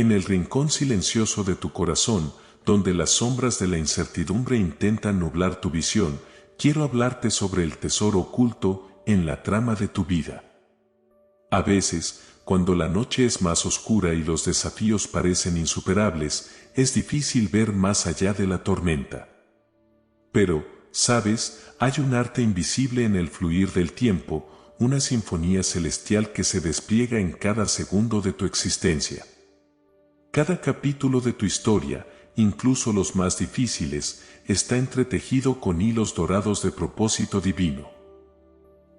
En el rincón silencioso de tu corazón, donde las sombras de la incertidumbre intentan nublar tu visión, quiero hablarte sobre el tesoro oculto en la trama de tu vida. A veces, cuando la noche es más oscura y los desafíos parecen insuperables, es difícil ver más allá de la tormenta. Pero, ¿sabes? Hay un arte invisible en el fluir del tiempo, una sinfonía celestial que se despliega en cada segundo de tu existencia. Cada capítulo de tu historia, incluso los más difíciles, está entretejido con hilos dorados de propósito divino.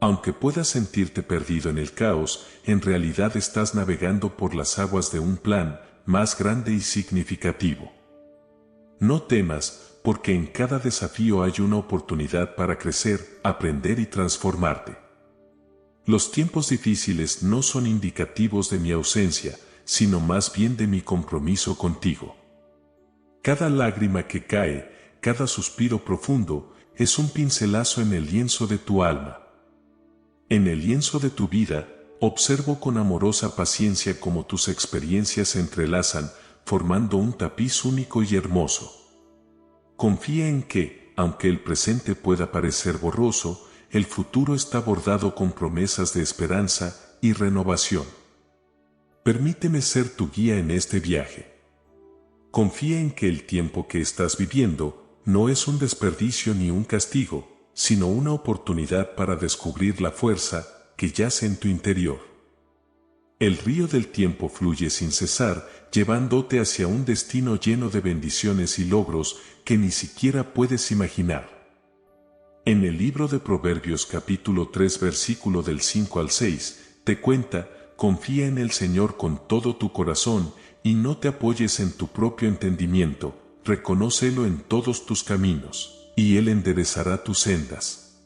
Aunque puedas sentirte perdido en el caos, en realidad estás navegando por las aguas de un plan más grande y significativo. No temas, porque en cada desafío hay una oportunidad para crecer, aprender y transformarte. Los tiempos difíciles no son indicativos de mi ausencia, sino más bien de mi compromiso contigo. Cada lágrima que cae, cada suspiro profundo, es un pincelazo en el lienzo de tu alma. En el lienzo de tu vida, observo con amorosa paciencia cómo tus experiencias se entrelazan, formando un tapiz único y hermoso. Confía en que, aunque el presente pueda parecer borroso, el futuro está bordado con promesas de esperanza y renovación. Permíteme ser tu guía en este viaje. Confía en que el tiempo que estás viviendo no es un desperdicio ni un castigo, sino una oportunidad para descubrir la fuerza que yace en tu interior. El río del tiempo fluye sin cesar, llevándote hacia un destino lleno de bendiciones y logros que ni siquiera puedes imaginar. En el libro de Proverbios capítulo 3 versículo del 5 al 6, te cuenta: confía en el Señor con todo tu corazón y no te apoyes en tu propio entendimiento, reconócelo en todos tus caminos, y Él enderezará tus sendas.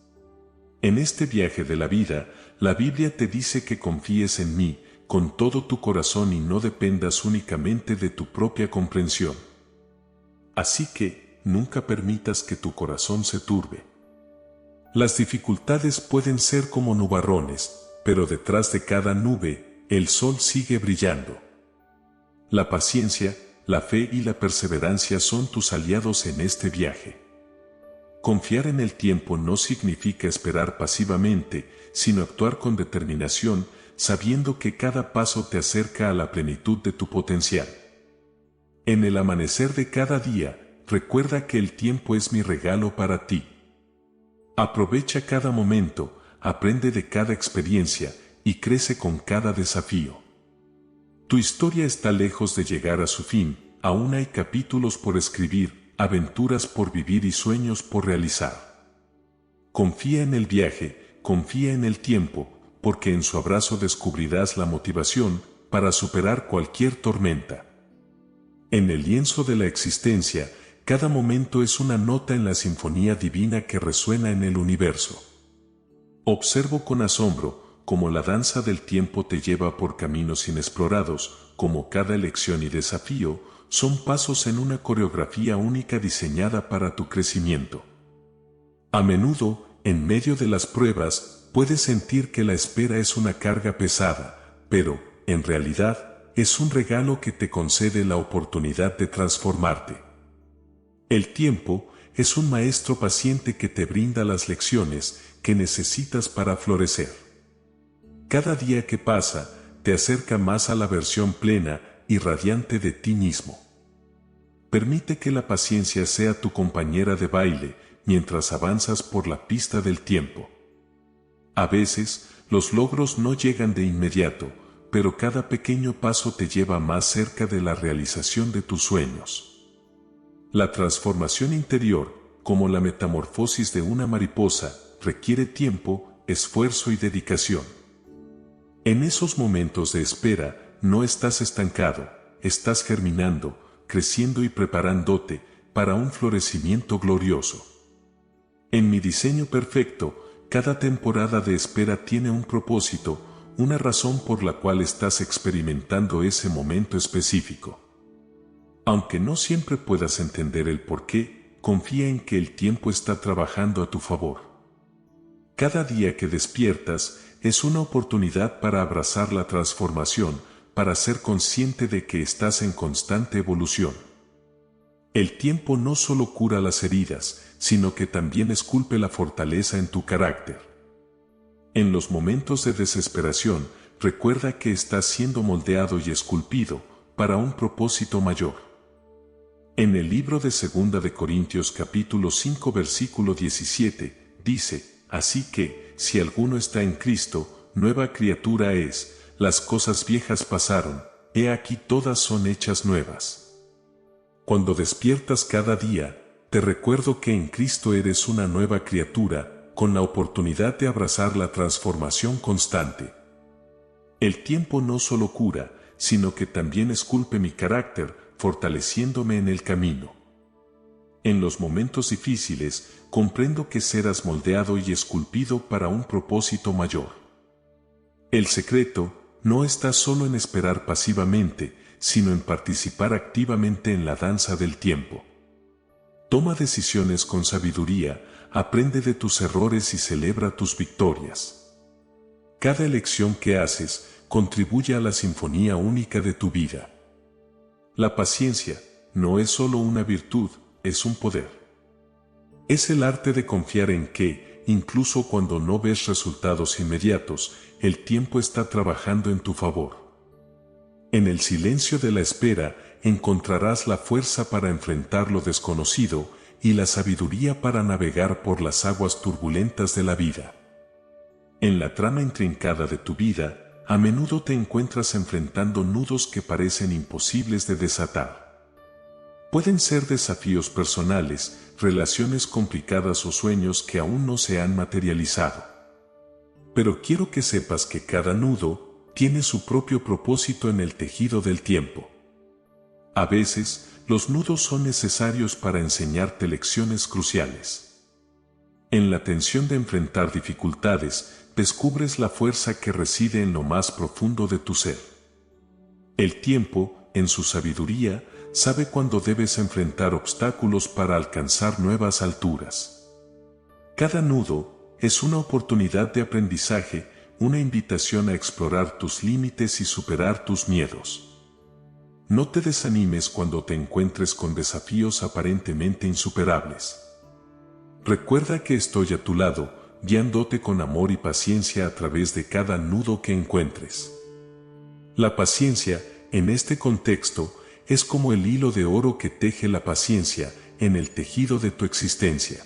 En este viaje de la vida, la Biblia te dice que confíes en mí con todo tu corazón y no dependas únicamente de tu propia comprensión. Así que, nunca permitas que tu corazón se turbe. Las dificultades pueden ser como nubarrones, pero detrás de cada nube, el sol sigue brillando. La paciencia, la fe y la perseverancia son tus aliados en este viaje. Confiar en el tiempo no significa esperar pasivamente, sino actuar con determinación, sabiendo que cada paso te acerca a la plenitud de tu potencial. En el amanecer de cada día, recuerda que el tiempo es mi regalo para ti. Aprovecha cada momento, aprende de cada experiencia y crece con cada desafío. Tu historia está lejos de llegar a su fin, aún hay capítulos por escribir, aventuras por vivir y sueños por realizar. Confía en el viaje, confía en el tiempo, porque en su abrazo descubrirás la motivación para superar cualquier tormenta. En el lienzo de la existencia, cada momento es una nota en la sinfonía divina que resuena en el universo. Observo con asombro cómo la danza del tiempo te lleva por caminos inexplorados, como cada elección y desafío son pasos en una coreografía única diseñada para tu crecimiento. A menudo, en medio de las pruebas, puedes sentir que la espera es una carga pesada, pero, en realidad, es un regalo que te concede la oportunidad de transformarte. El tiempo es un maestro paciente que te brinda las lecciones que necesitas para florecer. Cada día que pasa, te acerca más a la versión plena y radiante de ti mismo. Permite que la paciencia sea tu compañera de baile mientras avanzas por la pista del tiempo. A veces, los logros no llegan de inmediato, pero cada pequeño paso te lleva más cerca de la realización de tus sueños. La transformación interior, como la metamorfosis de una mariposa, requiere tiempo, esfuerzo y dedicación. En esos momentos de espera, no estás estancado, estás germinando, creciendo y preparándote para un florecimiento glorioso. En mi diseño perfecto, cada temporada de espera tiene un propósito, una razón por la cual estás experimentando ese momento específico. Aunque no siempre puedas entender el porqué, confía en que el tiempo está trabajando a tu favor. Cada día que despiertas es una oportunidad para abrazar la transformación, para ser consciente de que estás en constante evolución. El tiempo no solo cura las heridas, sino que también esculpe la fortaleza en tu carácter. En los momentos de desesperación, recuerda que estás siendo moldeado y esculpido para un propósito mayor. En el libro de 2 de Corintios capítulo 5 versículo 17, dice: Así que, si alguno está en Cristo, nueva criatura es, las cosas viejas pasaron, he aquí todas son hechas nuevas. Cuando despiertas cada día, te recuerdo que en Cristo eres una nueva criatura, con la oportunidad de abrazar la transformación constante. El tiempo no solo cura, sino que también esculpe mi carácter, fortaleciéndome en el camino. En los momentos difíciles, comprendo que serás moldeado y esculpido para un propósito mayor. El secreto no está solo en esperar pasivamente, sino en participar activamente en la danza del tiempo. Toma decisiones con sabiduría, aprende de tus errores y celebra tus victorias. Cada elección que haces contribuye a la sinfonía única de tu vida. La paciencia no es solo una virtud, es un poder. Es el arte de confiar en que, incluso cuando no ves resultados inmediatos, el tiempo está trabajando en tu favor. En el silencio de la espera encontrarás la fuerza para enfrentar lo desconocido y la sabiduría para navegar por las aguas turbulentas de la vida. En la trama intrincada de tu vida, a menudo te encuentras enfrentando nudos que parecen imposibles de desatar. Pueden ser desafíos personales, relaciones complicadas o sueños que aún no se han materializado. Pero quiero que sepas que cada nudo tiene su propio propósito en el tejido del tiempo. A veces, los nudos son necesarios para enseñarte lecciones cruciales. En la tensión de enfrentar dificultades, descubres la fuerza que reside en lo más profundo de tu ser. El tiempo, en su sabiduría, sabe cuándo debes enfrentar obstáculos para alcanzar nuevas alturas. Cada nudo es una oportunidad de aprendizaje, una invitación a explorar tus límites y superar tus miedos. No te desanimes cuando te encuentres con desafíos aparentemente insuperables. Recuerda que estoy a tu lado, guiándote con amor y paciencia a través de cada nudo que encuentres. La paciencia, en este contexto, es como el hilo de oro que teje la paciencia en el tejido de tu existencia.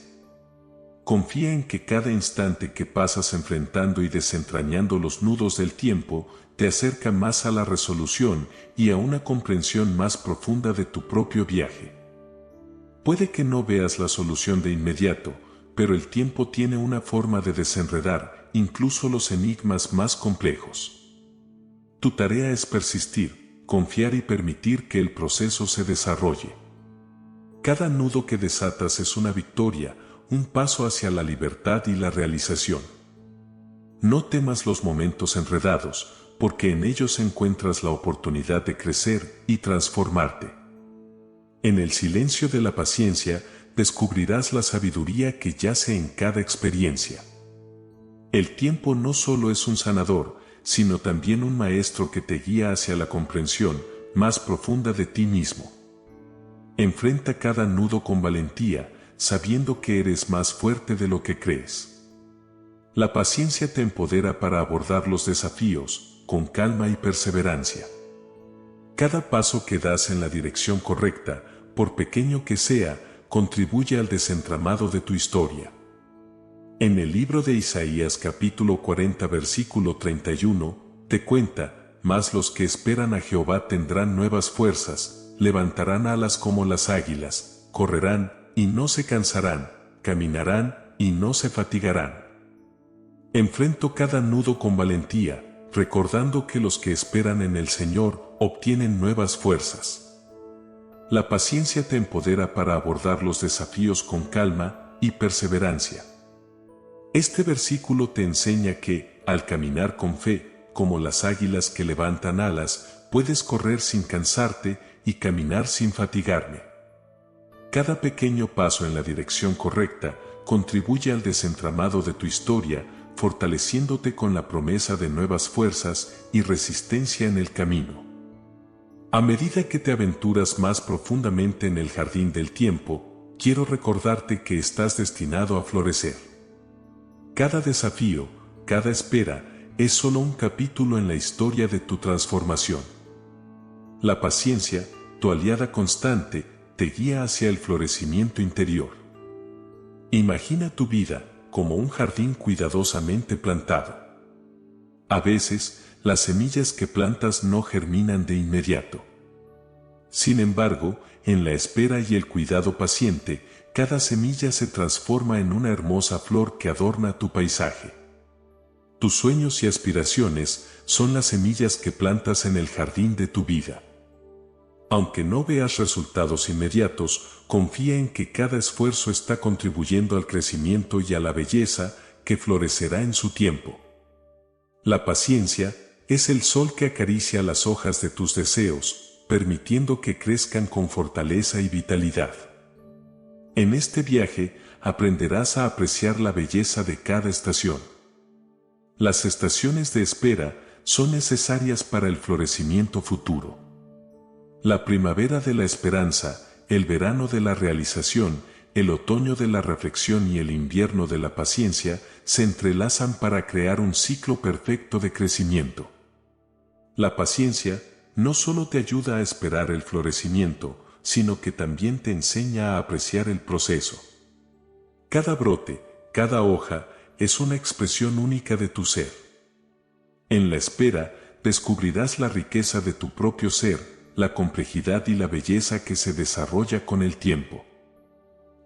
Confía en que cada instante que pasas enfrentando y desentrañando los nudos del tiempo te acerca más a la resolución y a una comprensión más profunda de tu propio viaje. Puede que no veas la solución de inmediato, pero el tiempo tiene una forma de desenredar incluso los enigmas más complejos. Tu tarea es persistir, confiar y permitir que el proceso se desarrolle. Cada nudo que desatas es una victoria, un paso hacia la libertad y la realización. No temas los momentos enredados, porque en ellos encuentras la oportunidad de crecer y transformarte. En el silencio de la paciencia, descubrirás la sabiduría que yace en cada experiencia. El tiempo no solo es un sanador, sino también un maestro que te guía hacia la comprensión más profunda de ti mismo. Enfrenta cada nudo con valentía, sabiendo que eres más fuerte de lo que crees. La paciencia te empodera para abordar los desafíos, con calma y perseverancia. Cada paso que das en la dirección correcta, por pequeño que sea, contribuye al desentramado de tu historia. En el libro de Isaías capítulo 40 versículo 31, te cuenta: mas los que esperan a Jehová tendrán nuevas fuerzas, levantarán alas como las águilas, correrán y no se cansarán, caminarán y no se fatigarán. Enfrento cada nudo con valentía, recordando que los que esperan en el Señor obtienen nuevas fuerzas. La paciencia te empodera para abordar los desafíos con calma y perseverancia. Este versículo te enseña que, al caminar con fe, como las águilas que levantan alas, puedes correr sin cansarte y caminar sin fatigarme. Cada pequeño paso en la dirección correcta contribuye al desentramado de tu historia, fortaleciéndote con la promesa de nuevas fuerzas y resistencia en el camino. A medida que te aventuras más profundamente en el jardín del tiempo, quiero recordarte que estás destinado a florecer. Cada desafío, cada espera, es solo un capítulo en la historia de tu transformación. La paciencia, tu aliada constante, te guía hacia el florecimiento interior. Imagina tu vida como un jardín cuidadosamente plantado. A veces, las semillas que plantas no germinan de inmediato. Sin embargo, en la espera y el cuidado paciente, cada semilla se transforma en una hermosa flor que adorna tu paisaje. Tus sueños y aspiraciones son las semillas que plantas en el jardín de tu vida. Aunque no veas resultados inmediatos, confía en que cada esfuerzo está contribuyendo al crecimiento y a la belleza que florecerá en su tiempo. La paciencia es el sol que acaricia las hojas de tus deseos, permitiendo que crezcan con fortaleza y vitalidad. En este viaje aprenderás a apreciar la belleza de cada estación. Las estaciones de espera son necesarias para el florecimiento futuro. La primavera de la esperanza, el verano de la realización, el otoño de la reflexión y el invierno de la paciencia se entrelazan para crear un ciclo perfecto de crecimiento. La paciencia no solo te ayuda a esperar el florecimiento, sino que también te enseña a apreciar el proceso. Cada brote, cada hoja, es una expresión única de tu ser. En la espera, descubrirás la riqueza de tu propio ser, la complejidad y la belleza que se desarrolla con el tiempo.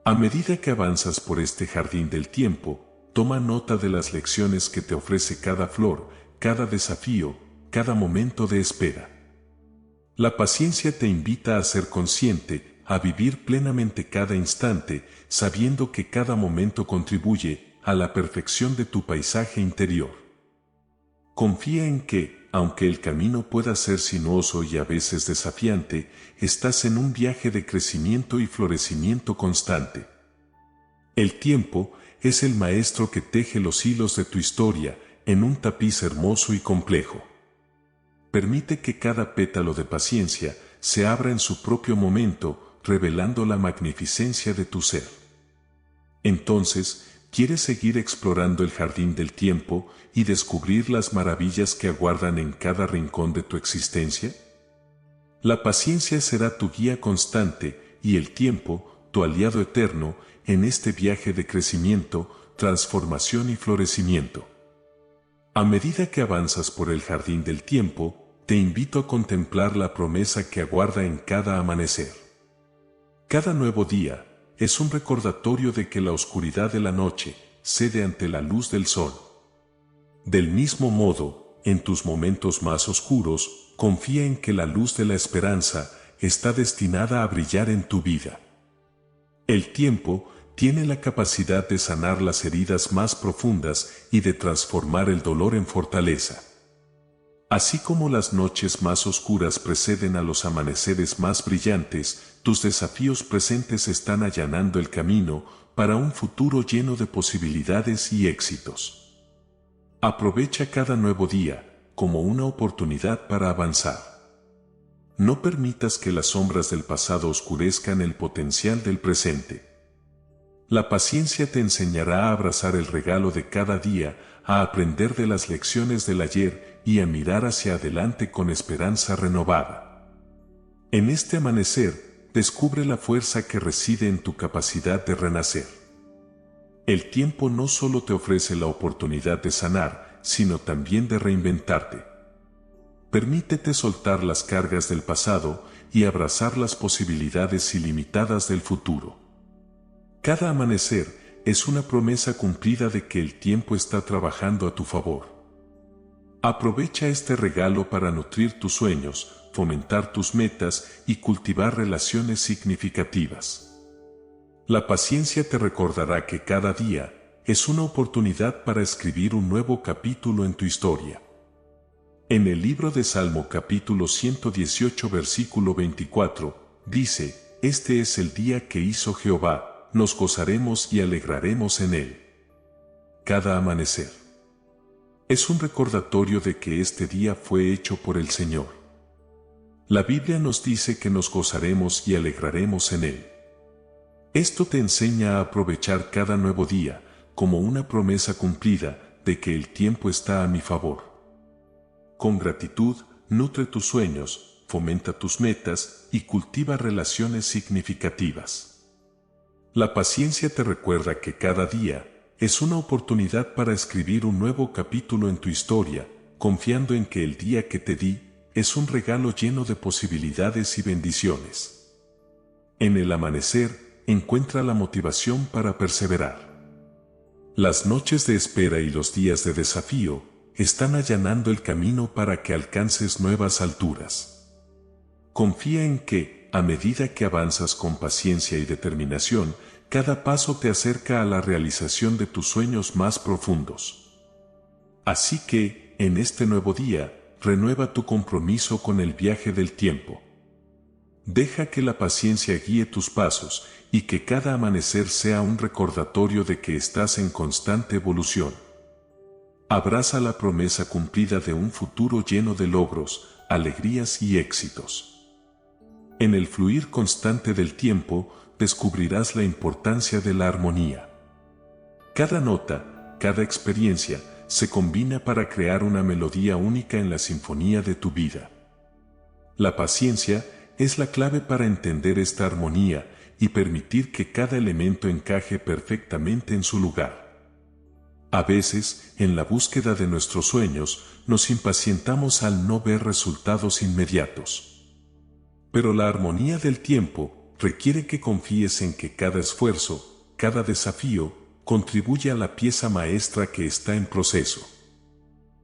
A medida que avanzas por este jardín del tiempo, toma nota de las lecciones que te ofrece cada flor, cada desafío, cada momento de espera. La paciencia te invita a ser consciente, a vivir plenamente cada instante, sabiendo que cada momento contribuye a la perfección de tu paisaje interior. Confía en que, aunque el camino pueda ser sinuoso y a veces desafiante, estás en un viaje de crecimiento y florecimiento constante. El tiempo es el maestro que teje los hilos de tu historia en un tapiz hermoso y complejo. Permite que cada pétalo de paciencia se abra en su propio momento, revelando la magnificencia de tu ser. Entonces, ¿quieres seguir explorando el jardín del tiempo y descubrir las maravillas que aguardan en cada rincón de tu existencia? La paciencia será tu guía constante y el tiempo, tu aliado eterno, en este viaje de crecimiento, transformación y florecimiento. A medida que avanzas por el jardín del tiempo, te invito a contemplar la promesa que aguarda en cada amanecer. Cada nuevo día es un recordatorio de que la oscuridad de la noche cede ante la luz del sol. Del mismo modo, en tus momentos más oscuros, confía en que la luz de la esperanza está destinada a brillar en tu vida. El tiempo tiene la capacidad de sanar las heridas más profundas y de transformar el dolor en fortaleza. Así como las noches más oscuras preceden a los amaneceres más brillantes, tus desafíos presentes están allanando el camino para un futuro lleno de posibilidades y éxitos. Aprovecha cada nuevo día como una oportunidad para avanzar. No permitas que las sombras del pasado oscurezcan el potencial del presente. La paciencia te enseñará a abrazar el regalo de cada día, a aprender de las lecciones del ayer y a mirar hacia adelante con esperanza renovada. En este amanecer, descubre la fuerza que reside en tu capacidad de renacer. El tiempo no solo te ofrece la oportunidad de sanar, sino también de reinventarte. Permítete soltar las cargas del pasado y abrazar las posibilidades ilimitadas del futuro. Cada amanecer es una promesa cumplida de que el tiempo está trabajando a tu favor. Aprovecha este regalo para nutrir tus sueños, fomentar tus metas y cultivar relaciones significativas. La paciencia te recordará que cada día es una oportunidad para escribir un nuevo capítulo en tu historia. En el libro de Salmo capítulo 118 versículo 24, dice: Este es el día que hizo Jehová, nos gozaremos y alegraremos en él. Cada amanecer. Es un recordatorio de que este día fue hecho por el Señor. La Biblia nos dice que nos gozaremos y alegraremos en Él. Esto te enseña a aprovechar cada nuevo día como una promesa cumplida de que el tiempo está a mi favor. Con gratitud, nutre tus sueños, fomenta tus metas y cultiva relaciones significativas. La paciencia te recuerda que cada día es una oportunidad para escribir un nuevo capítulo en tu historia, confiando en que el día que te di es un regalo lleno de posibilidades y bendiciones. En el amanecer, encuentra la motivación para perseverar. Las noches de espera y los días de desafío están allanando el camino para que alcances nuevas alturas. Confía en que, a medida que avanzas con paciencia y determinación, cada paso te acerca a la realización de tus sueños más profundos. Así que, en este nuevo día, renueva tu compromiso con el viaje del tiempo. Deja que la paciencia guíe tus pasos y que cada amanecer sea un recordatorio de que estás en constante evolución. Abraza la promesa cumplida de un futuro lleno de logros, alegrías y éxitos. En el fluir constante del tiempo, descubrirás la importancia de la armonía. Cada nota, cada experiencia, se combina para crear una melodía única en la sinfonía de tu vida. La paciencia es la clave para entender esta armonía y permitir que cada elemento encaje perfectamente en su lugar. A veces, en la búsqueda de nuestros sueños, nos impacientamos al no ver resultados inmediatos. Pero la armonía del tiempo requiere que confíes en que cada esfuerzo, cada desafío, contribuye a la pieza maestra que está en proceso.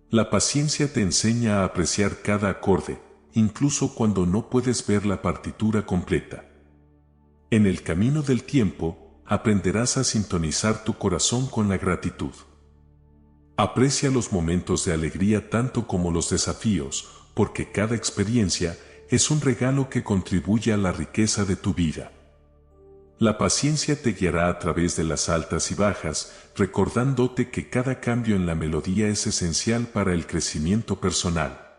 La paciencia te enseña a apreciar cada acorde, incluso cuando no puedes ver la partitura completa. En el camino del tiempo, aprenderás a sintonizar tu corazón con la gratitud. Aprecia los momentos de alegría tanto como los desafíos, porque cada experiencia es un regalo que contribuye a la riqueza de tu vida. La paciencia te guiará a través de las altas y bajas, recordándote que cada cambio en la melodía es esencial para el crecimiento personal.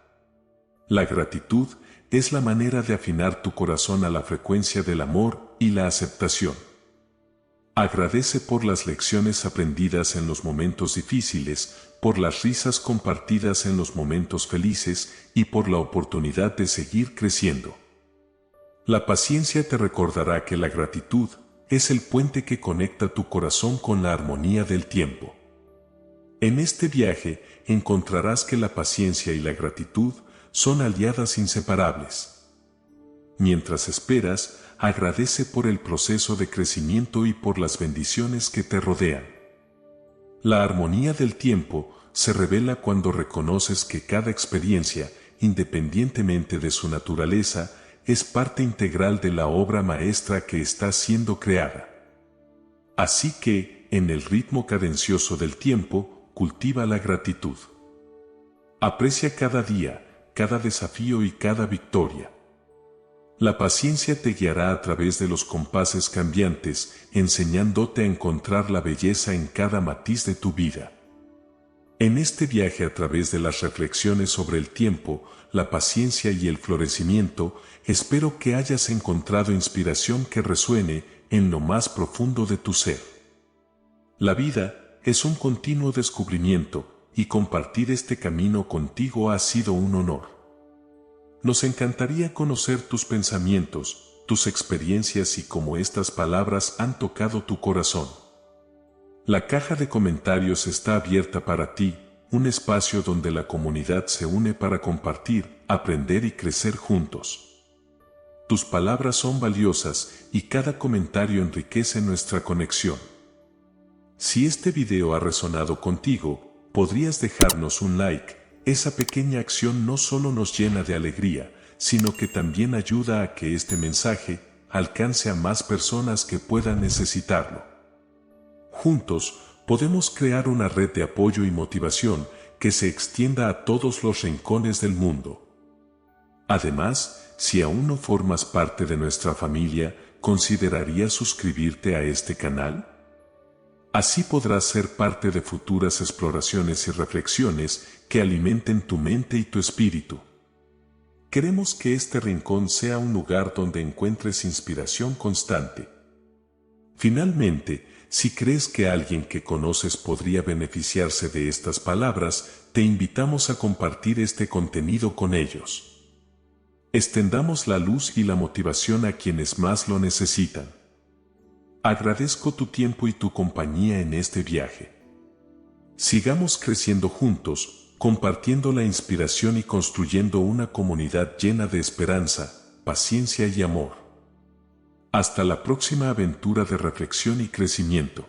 La gratitud es la manera de afinar tu corazón a la frecuencia del amor y la aceptación. Agradece por las lecciones aprendidas en los momentos difíciles, por las risas compartidas en los momentos felices y por la oportunidad de seguir creciendo. La paciencia te recordará que la gratitud es el puente que conecta tu corazón con la armonía del tiempo. En este viaje encontrarás que la paciencia y la gratitud son aliadas inseparables. Mientras esperas, agradece por el proceso de crecimiento y por las bendiciones que te rodean. La armonía del tiempo se revela cuando reconoces que cada experiencia, independientemente de su naturaleza, es parte integral de la obra maestra que está siendo creada. Así que, en el ritmo cadencioso del tiempo, cultiva la gratitud. Aprecia cada día, cada desafío y cada victoria. La paciencia te guiará a través de los compases cambiantes, enseñándote a encontrar la belleza en cada matiz de tu vida. En este viaje a través de las reflexiones sobre el tiempo, la paciencia y el florecimiento, espero que hayas encontrado inspiración que resuene en lo más profundo de tu ser. La vida es un continuo descubrimiento, y compartir este camino contigo ha sido un honor. Nos encantaría conocer tus pensamientos, tus experiencias y cómo estas palabras han tocado tu corazón. La caja de comentarios está abierta para ti, un espacio donde la comunidad se une para compartir, aprender y crecer juntos. Tus palabras son valiosas y cada comentario enriquece nuestra conexión. Si este video ha resonado contigo, podrías dejarnos un like. Esa pequeña acción no solo nos llena de alegría, sino que también ayuda a que este mensaje alcance a más personas que puedan necesitarlo. Juntos, podemos crear una red de apoyo y motivación que se extienda a todos los rincones del mundo. Además, si aún no formas parte de nuestra familia, ¿considerarías suscribirte a este canal? Así podrás ser parte de futuras exploraciones y reflexiones que alimenten tu mente y tu espíritu. Queremos que este rincón sea un lugar donde encuentres inspiración constante. Finalmente, si crees que alguien que conoces podría beneficiarse de estas palabras, te invitamos a compartir este contenido con ellos. Extendamos la luz y la motivación a quienes más lo necesitan. Agradezco tu tiempo y tu compañía en este viaje. Sigamos creciendo juntos, compartiendo la inspiración y construyendo una comunidad llena de esperanza, paciencia y amor. Hasta la próxima aventura de reflexión y crecimiento.